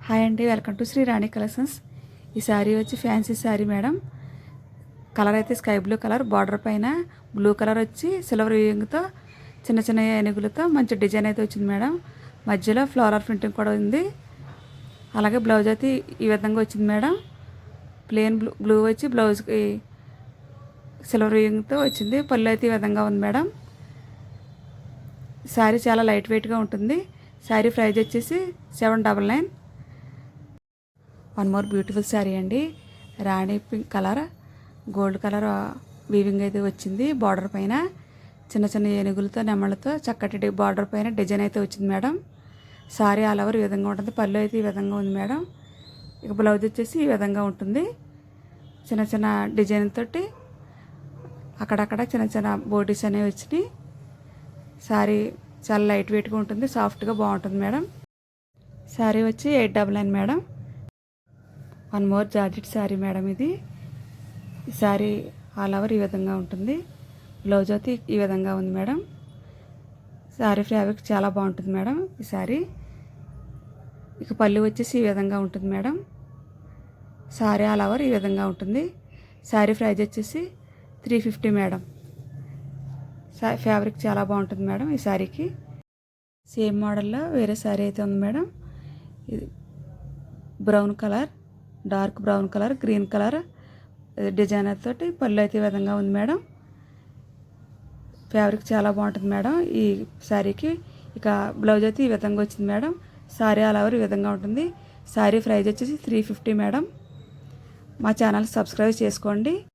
Hi అండి, welcome to Shri Rani collections. ఈ శారీ వచ్చి ఫ్యాన్సీ శారీ మేడం. కలర్ అయితే స్కై బ్లూ కలర్, బార్డర్ పైన బ్లూ కలర్ వచ్చి సిల్వర్ వీవింగ్తో చిన్న చిన్న ఏనుగులతో మంచి డిజైన్ అయితే వచ్చింది మేడం. మధ్యలో ఫ్లోరల్ ప్రింటింగ్ కూడా ఉంది. అలాగే బ్లౌజ్ అయితే ఈ విధంగా వచ్చింది మేడం. ప్లెయిన్ బ్లూ వచ్చి బ్లౌజ్కి సిల్వర్ వీవింగ్తో వచ్చింది. పళ్ళు అయితే ఈ విధంగా ఉంది మేడం. శారీ చాలా లైట్ వెయిట్గా ఉంటుంది. శారీ ప్రైస్ వచ్చేసి 799. వన్ మోర్ బ్యూటిఫుల్ శారీ అండి. Rani pink colour, gold colour weaving అయితే వచ్చింది. బార్డర్ పైన చిన్న చిన్న ఏనుగులతో నెమళ్ళతో చక్కటి బార్డర్ పైన డిజైన్ అయితే వచ్చింది మేడం. శారీ ఆల్ ఓవర్ ఈ విధంగా ఉంటుంది. పళ్ళు అయితే ఈ విధంగా ఉంది మేడం. ఇక బ్లౌజ్ వచ్చేసి ఈ విధంగా ఉంటుంది. చిన్న చిన్న డిజైన్ తోటి అక్కడక్కడ చిన్న చిన్న బోటీస్ అనేవి వచ్చినాయి. శారీ చాలా లైట్ వెయిట్గా ఉంటుంది, సాఫ్ట్గా బాగుంటుంది మేడం. శారీ వచ్చి 899 madam. One more georgette sari madam. ఇది ఈ శారీ ఆల్ ఓవర్ ఈ విధంగా ఉంటుంది. బ్లౌజ్ అయితే ఈ విధంగా ఉంది మేడం. శారీ ఫ్యాబ్రిక్ చాలా బాగుంటుంది మేడం ఈ శారీ. ఇక పళ్ళు వచ్చేసి ఈ విధంగా ఉంటుంది మేడం. శారీ ఆల్ ఓవర్ ఈ విధంగా ఉంటుంది. శారీ ప్రైస్ వచ్చేసి 350 మేడం. ఫ్యాబ్రిక్ చాలా బాగుంటుంది మేడం ఈ శారీకి. సేమ్ మోడల్లో వేరే శారీ అయితే ఉంది మేడం. ఇది brown colour, dark brown colour, green colour designer తోటి పళ్ళు అయితే ఈ విధంగా ఉంది మేడం. ఫ్యాబ్రిక్ చాలా బాగుంటుంది మేడం ఈ శారీకి. ఇక బ్లౌజ్ అయితే ఈ విధంగా వచ్చింది మేడం. శారీ ఆల్ ఓవర్ ఈ విధంగా ఉంటుంది. శారీ ప్రైస్ వచ్చేసి 350 మేడం. మా ఛానల్ సబ్స్క్రైబ్ చేసుకోండి.